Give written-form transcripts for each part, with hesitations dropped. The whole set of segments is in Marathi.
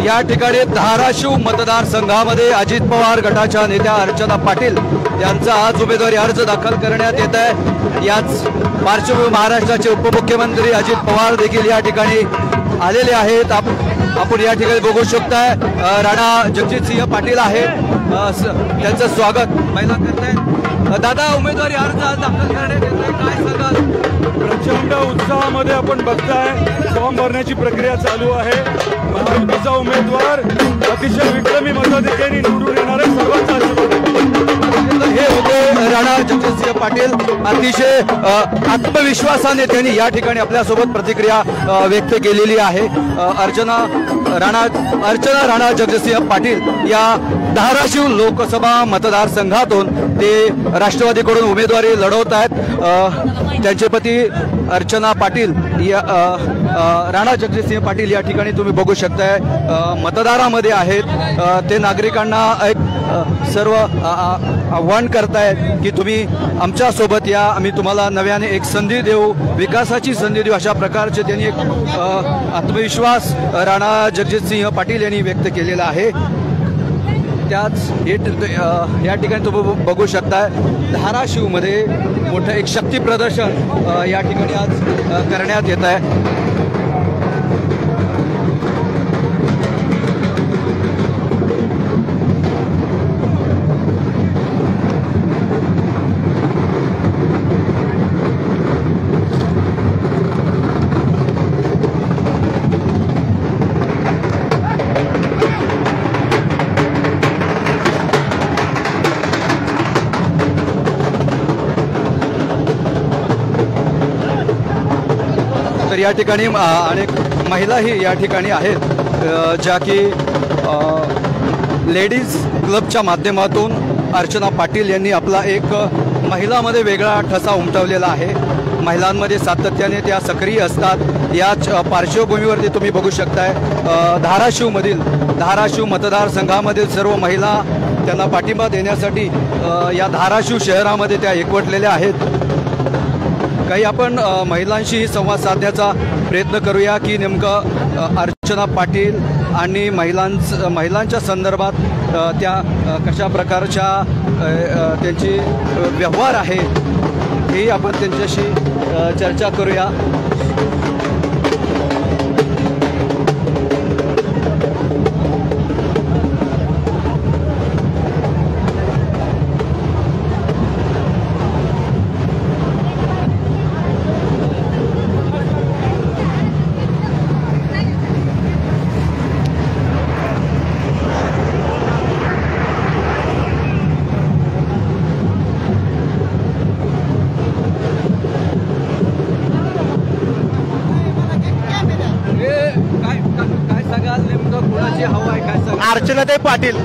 या ठिकाणी धाराशिव मतदारसंघामध्ये अजित पवार गटाच्या नेत्या अर्चना पाटील यांचा आज उमेदवारी अर्ज दाखल करण्यात येत आहे। याच पार्श्वभूमीवर महाराष्ट्राचे उपमुख्यमंत्री अजित पवार देखील या ठिकाणी आलेले आहेत। आपण या ठिकाणी बघू शकताय राणा जगजितसिंह पाटील आहेत, त्यांचं स्वागत महिला करतायत। दादा, उमेदवारी अर्ज दाखल करण्यात येत आहे, काय सांगाल? प्रचंड उत्साहामध्ये आपण बघताय फॉर्म भरण्याची प्रक्रिया चालू आहे। महायुतीचा उमेदवार अतिशय विक्रमी मताधिक्याने निवडून येणार आहे। सर्वांचा आशीर्वाद हे होते राणा जगजितसिंह पाटील। अतिशय आत्मविश्वासाने त्यांनी या ठिकाणी आपल्यासोबत प्रतिक्रिया व्यक्त केलेली आहे। अर्चना राणा जगजितसिंह पाटील या धाराशिव लोकसभा मतदारसंघातून ते राष्ट्रवादीकडून उमेदवारी लढवत आहेत। त्यांचे पती अर्चना पाटील या राणा जगजितसिंह पाटील या ठिकाणी तुम्ही बघू शकताय मतदारामध्ये आहेत। ते नागरिकांना एक सर्व आव्हान करतायत की तुम्ही आमच्या सोबत या, आम्ही तुम्हाला नव्याने एक संधी देऊ, विकासाची संधी देऊ, अशा प्रकारचे त्यांनी एक आत्मविश्वास राणा जगजितसिंह पाटील यांनी व्यक्त केलेला आहे। त्याच या ठिकाणी तुम्ही बघू शकताय धाराशिवमध्ये मोठं एक शक्ती प्रदर्शन या ठिकाणी आज करण्यात येत आहे। या ठिकाणी अनेक महिलाही या ठिकाणी आहेत ज्या की लेडीज क्लबच्या माध्यमातून अर्चना पाटील यांनी आपला एक महिलांमध्ये वेगळा ठसा उमटवलेला आहे। महिलांमध्ये सातत्याने त्या सक्रिय असतात। याच पार्श्वभूमीवरती तुम्ही बघू शकताय धाराशिव मतदारसंघामधील सर्व महिला त्यांना पाठिंबा देण्यासाठी या धाराशिव शहरामध्ये त्या एकवटलेल्या आहेत। काही आपण महिलांशी संवाद साधण्याचा प्रयत्न करूया की नेमकं अर्चना पाटील आणि महिलांच्या संदर्भात त्या कशा प्रकारच्या त्यांची व्यवहार आहे, हे आपण त्यांच्याशी चर्चा करूया। अर्चनाताई पाटील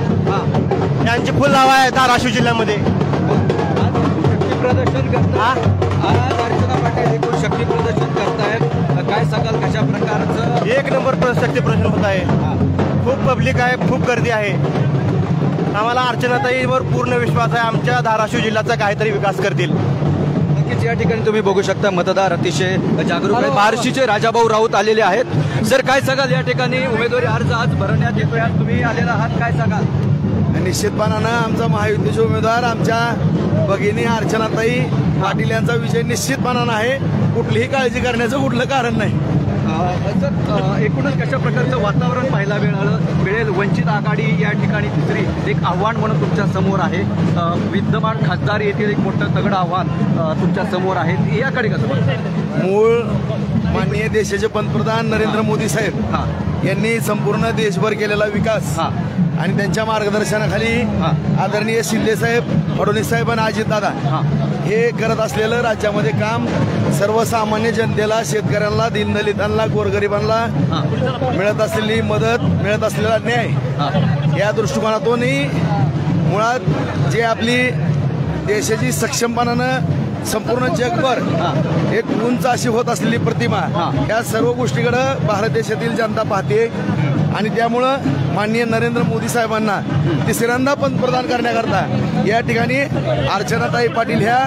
यांची फुल हवा आहे धाराशिव जिल्ह्यामध्ये। शक्ती प्रदर्शन करतात अर्चना पाटील एकूण शक्ती प्रदर्शन करतायत, काय सांगाल कशा प्रकारचं? एक नंबर शक्ती प्रदर्शन होत आहे। खूप पब्लिक आहे, खूप गर्दी आहे। आम्हाला अर्चनाताईवर पूर्ण विश्वास आहे, आमच्या धाराशिव जिल्ह्याचा काहीतरी विकास करतील। नक्कीच या ठिकाणी तुम्ही बघू शकता मतदार अतिशय जागरूक आहेत। बार्शीचे राजाभाऊ राऊत आलेले आहेत। सर, काय सांगाल या ठिकाणी उमेदवारी अर्ज आज भरण्यात येतोय, आज तुम्ही आलेला आहात, काय सांगाल? निश्चितपणानं आमचा महायुतीचे उमेदवार आमच्या भगिनी अर्चनाताई पाटील यांचा विजय निश्चितपणानं आहे। कुठलीही काळजी करण्याचं कुठलं कारण नाही। सर, एकूणच कशा प्रकारचं वातावरण पाहायला मिळेल? वंचित आघाडी या ठिकाणी तिसरी एक आव्हान म्हणून तुमच्या समोर आहे। विद्यमान खासदार येथील एक मोठं तगडं आव्हान तुमच्या समोर आहे, याकडे कसं बघताय? मूळ माननीय देशाचे पंतप्रधान नरेंद्र मोदी साहेब यांनी संपूर्ण देशभर केलेला विकास आणि त्यांच्या मार्गदर्शनाखाली आदरणीय शिंदे साहेब, फडणवीस साहेब आणि अजितदादा हे करत असलेलं राज्यामध्ये काम सर्वसामान्य जनतेला, शेतकऱ्यांना, दीनदलितांना, गोरगरिबांना मिळत असलेली मदत, मिळत असलेला न्याय, या दृष्टिकोनातूनही मुळात जे आपली देशाची सक्षमपणानं संपूर्ण जगभर एक उंच अशी होत असलेली प्रतिमा, या सर्व गोष्टीकडे भारत देशातील जनता पाहते आणि त्यामुळं माननीय नरेंद्र मोदी साहेबांना तिसऱ्यांदा पंतप्रधान करण्याकरता या ठिकाणी अर्चनाताई पाटील ह्या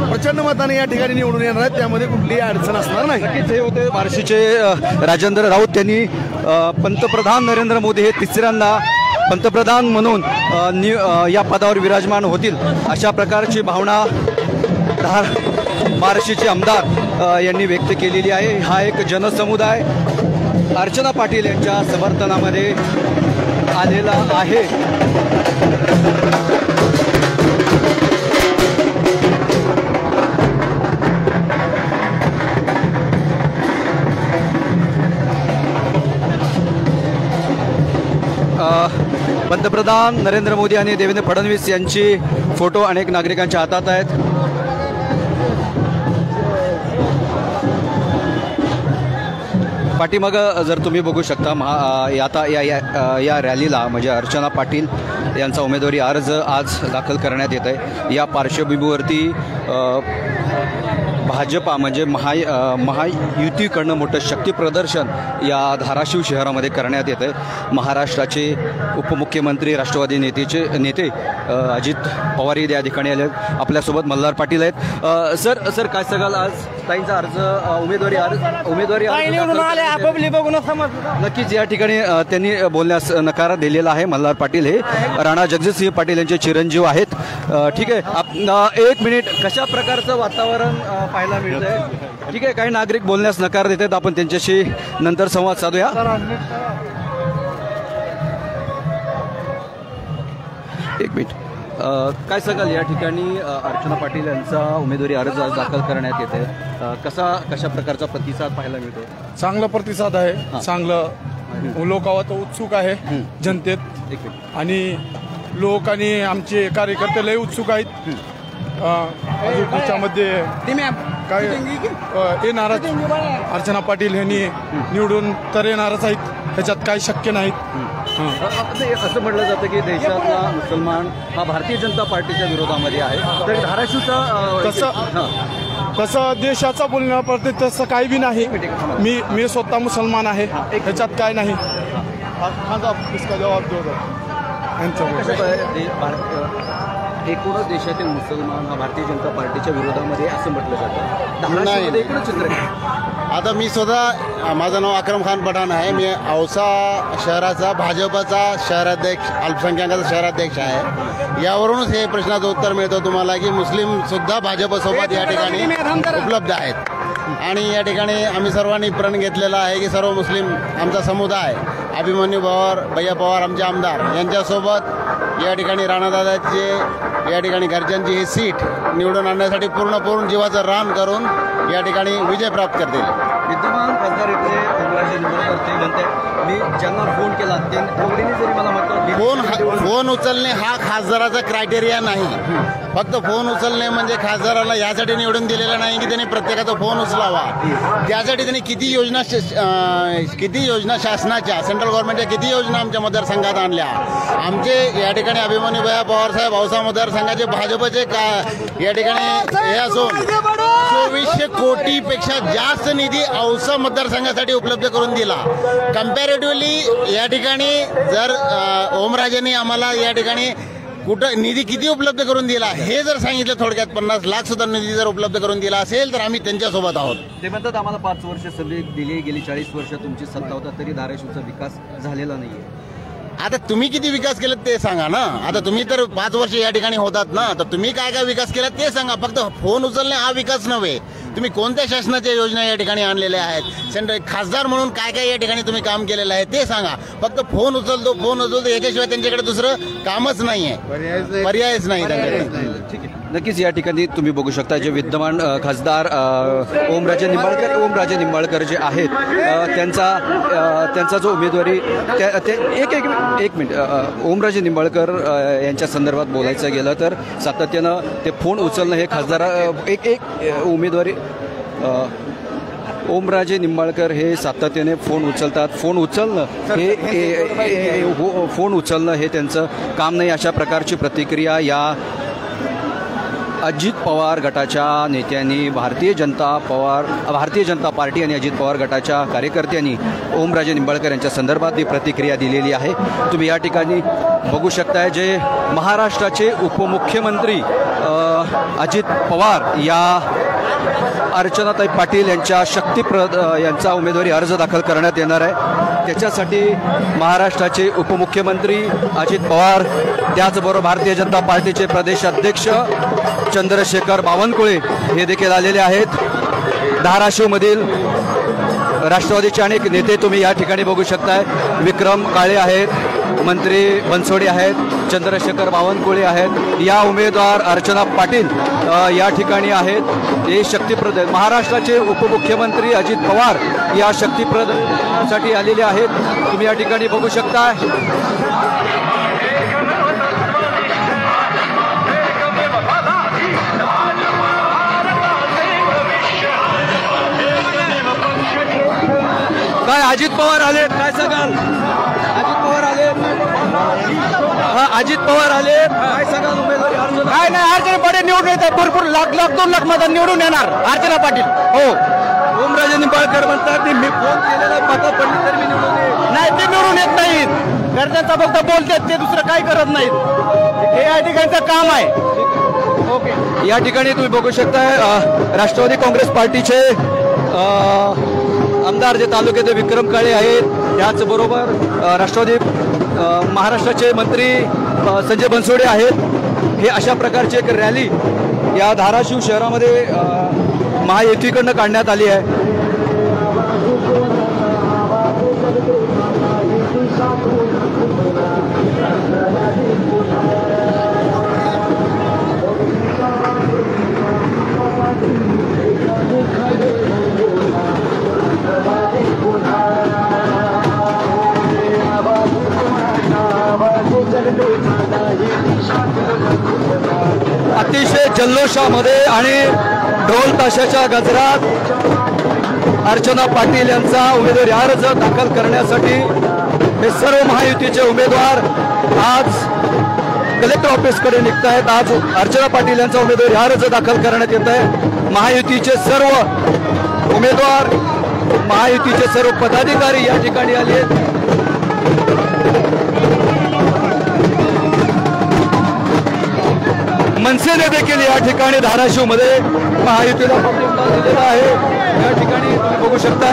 प्रचंड मताने या ठिकाणी निवडून येणार आहेत, त्यामध्ये कुठलीही अडचण असणार नाही. नक्कीच हे होते बार्शीचे राजेंद्र राऊत. त्यांनी पंतप्रधान नरेंद्र मोदी हे तिसऱ्यांदा पंतप्रधान म्हणून या पदावर विराजमान होतील अशा प्रकारची भावना बार्शीचे आमदार यांनी व्यक्त केलेली आहे. हा एक जनसमुदाय अर्चना पाटील यांच्या समर्थनामध्ये आलेला आहे. पंतप्रधान नरेंद्र मोदी आणि देवेंद्र फडणवीस यांची फोटो अनेक नागरिकांच्या हातात आहेत. पाठीमागं जर तुम्ही बघू शकता आता या रॅलीला म्हणजे अर्चना पाटील यांचा उमेदवारी अर्ज आज दाखल करण्यात येत आहे. या पार्श्वभूमीवरती भाजपा म्हणजे महायुतीकडनं मोठं शक्ती प्रदर्शन या धाराशिव शहरामध्ये करण्यात येत आहे. महाराष्ट्राचे उपमुख्यमंत्री राष्ट्रवादी नेते अजित पवार या ठिकाणी आले आहेत. आपल्यासोबत मल्हार पाटील आहेत. सर काय सांगाल, आज ताईंचा अर्ज उमेदवारी नक्कीच या ठिकाणी त्यांनी बोलण्यास नकार दिलेला आहे. मल्हार पाटील हे राणा जगजितसिंह पाटील यांचे चिरंजीव आहेत. ठीक आहे, एक मिनिट, कशा प्रकारचं वातावरण पाहायला मिळतंय? ठीक आहे, काही नागरिक बोलण्यास नकार देत आहेत, आपण त्यांच्याशी नंतर संवाद साधूया. एक मिनिट, काय सांगाल, या ठिकाणी अर्चना पाटील यांचा उमेदवारी अर्ज आज दाखल करण्यात येते, कशा प्रकारचा प्रतिसाद पाहायला मिळतो? चांगला प्रतिसाद आहे, चांगलं लोकांवर उत्सुक आहे जनतेत, आणि लोक आणि आमचे कार्यकर्ते लय उत्सुक आहेत. अजून त्याच्यामध्ये काय येणारच अर्चना पाटील यांनी निवडून तर येणारच आहेत, त्याच्यात काही शक्य नाहीत. असं म्हटलं जातं की देशातला मुसलमान हा भारतीय जनता पार्टीच्या विरोधामध्ये आहे, तर धाराशिवचा तसं देशाचा बोलण्या पडते तसं काही बी नाही. मी स्वतः मुसलमान आहे, त्याच्यात काय नाही. जबाब एकूणच देशातील मुसलमान हा भारतीय जनता पार्टीच्या विरोधामध्ये असं म्हटलं जातं. एकूणच चित्र आता मी स्वतः, माझं नाव अक्रम खान पठाण आहे. मी औसा शहराचा भाजपचा शहराध्यक्ष, अल्पसंख्याकाचा शहराध्यक्ष आहे. यावरूनच हे प्रश्नाचं उत्तर मिळतं तुम्हाला की मुस्लिम सुद्धा भाजपसोबत या ठिकाणी उपलब्ध आहेत. आणि या ठिकाणी आम्ही सर्वांनी प्रण घेतलेला आहे की सर्व मुस्लिम आमचा समुदाय अभिमन्यू पवार, भैया पवार आमचे आमदार यांच्यासोबत या ठिकाणी राणादादाचे या ठिकाणी घरच्यांची ही सीट निवडून आणण्यासाठी पूर्ण जीवाचं रान करून या ठिकाणी विजय प्राप्त करतील. विद्यमान खासदार इथे ओमराजे निंबाळकर ते म्हणतात, मी ज्यांना फोन केला त्यांनी जरी मला म्हटलं फोन उचलणे हा खासदाराचा क्रायटेरिया नाही. फक्त फोन उचलणे म्हणजे खासदाराला यासाठी निवडून दिलेला नाही की त्यांनी प्रत्येकाचा फोन उचलावा. त्यासाठी त्यांनी किती योजना शासनाच्या, सेंट्रल गव्हर्नमेंटच्या किती योजना आमच्या मतदारसंघात आणल्या. आमचे या ठिकाणी अभिमन्यू भैया पवार साहेब औसा मतदारसंघाचे भाजपचे या ठिकाणी हे असून 2400 कोटीपेक्षा जास्त निधी औसा मतदारसंघासाठी उपलब्ध करून दिला. कम्पॅरेटिव्हली या ठिकाणी जर ओमराजेंनी आम्हाला या ठिकाणी कुठं निधी किती उपलब्ध करून दिला हे जर सांगितलं, थोडक्यात 50 लाख सुद्धा निधी जर उपलब्ध करून दिला असेल तर आम्ही त्यांच्यासोबत आहोत. ते म्हणतात आम्हाला 5 वर्ष संधी दिली, गेली 40 वर्ष तुमची सत्ता होता तरी धाराशिवचा विकास झालेला नाहीये. आता तुम्ही किती विकास केला ते सांगा ना. आता तुम्ही तर 5 वर्ष या ठिकाणी होतात ना, तर तुम्ही काय काय विकास केला ते सांगा. फक्त फोन उचलणे हा विकास नव्हे. तुम्ही कोणत्या शासनाच्या योजना या ठिकाणी आणलेल्या आहेत, सेंट्रल खासदार म्हणून काय काय या ठिकाणी तुम्ही काम केलेलं आहे ते सांगा. फक्त फोन उचलतो याच्याशिवाय त्यांच्याकडे दुसरं कामच नाहीये, पर्यायच नाही त्यांच्याकडे. ठीक आहे, नक्कीच या ठिकाणी तुम्ही बघू शकता जे विद्यमान खासदार ओमराजे निंबाळकर जे आहेत त्यांचा जो उमेदवारी एक मिनिट ओमराजे निंबाळकर यांच्या संदर्भात बोलायचं गेलं तर सातत्यानं ते फोन उचलणं हे खासदार एक उमेदवारी ओमराजे निंबाळकर हे सातत्याने फोन उचलतात. फोन उचलणं हे त्यांचं काम नाही, अशा प्रकारची प्रतिक्रिया अजित पवार गटाच्या नेत्यांनी भारतीय जनता पार्टी आणि अजित पवार गटाच्या कार्यकर्त्यांनी ओमराजे निंबाळकर यांच्या संदर्भात ही प्रतिक्रिया दिलेली आहे. तुम्ही या ठिकाणी बघू शकताय जे महाराष्ट्राचे उपमुख्यमंत्री अजित पवार या अर्चनाताई पाटील यांच्या यांचा उमेदवारी अर्ज दाखल करण्यात येणार आहे. त्याच्यासाठी महाराष्ट्राचे उपमुख्यमंत्री अजित पवार त्याचबरोबर भारतीय जनता पार्टीचे प्रदेश अध्यक्ष चंद्रशेखर बावनकुळे हे देखील आलेले आहेत. धाराशिवमधील राष्ट्रवादीचे अनेक नेते तुम्ही या ठिकाणी बघू शकताय. विक्रम काळे आहेत, मंत्री बनसोडे आहेत, चंद्रशेखर बावनकुळे आहेत, या उमेदवार अर्चना पाटील या ठिकाणी आहेत. हे शक्तिप्रद महाराष्ट्राचे उपमुख्यमंत्री अजित पवार या शक्तिप्रदर्शनासाठी आलेले आहेत. तुम्ही या ठिकाणी बघू शकता. काय अजित पवार आले, काय सांगाल? अजित पवार आले, अजित पवार आले, काय सांगाल? उमेदवारी अर्ज काय नाही, अर्चना पाटील निवडून येतात. भरपूर लाख 2 लाख मतात निवडून येणार अर्चना पाटील. हो, ओमराजे निंबाळकर म्हणतात की मी फोन केलेला मतं पडली तर मी निवडून येईन. नाही, ते निवडून येत नाहीत. गरजेचा फक्त बोलतात, ते दुसरं काही करत नाहीत. हे या ठिकाणचं काम आहे. ओके, या ठिकाणी तुम्ही बघू शकताय राष्ट्रवादी काँग्रेस पार्टीचे आमदार जे तालुक्याचे विक्रम काळे आहेत, त्याचबरोबर राष्ट्रवादी महाराष्ट्राचे मंत्री संजय बनसोडे आहेत. हे अशा प्रकारची एक रॅली या धाराशिव शहरामध्ये महायुतीकडनं काढण्यात आली आहे. अतिशय जल्लोषामध्ये आणि ढोल ताशाच्या गजरात अर्चना पाटील यांचा उमेदवारी अर्ज दाखल करण्यासाठी हे सर्व महायुतीचे उमेदवार आज कलेक्टर ऑफिसकडे निघत आहेत. आज अर्चना पाटील यांचा उमेदवारी अर्ज दाखल करण्यात येत आहे. महायुतीचे सर्व उमेदवार, महायुतीचे सर्व पदाधिकारी या ठिकाणी आले आहेत. मनसेने देखील या ठिकाणी धाराशिवमध्ये महायुतीला पाठिंबा दिलेला आहे. या ठिकाणी तुम्ही बघू शकता.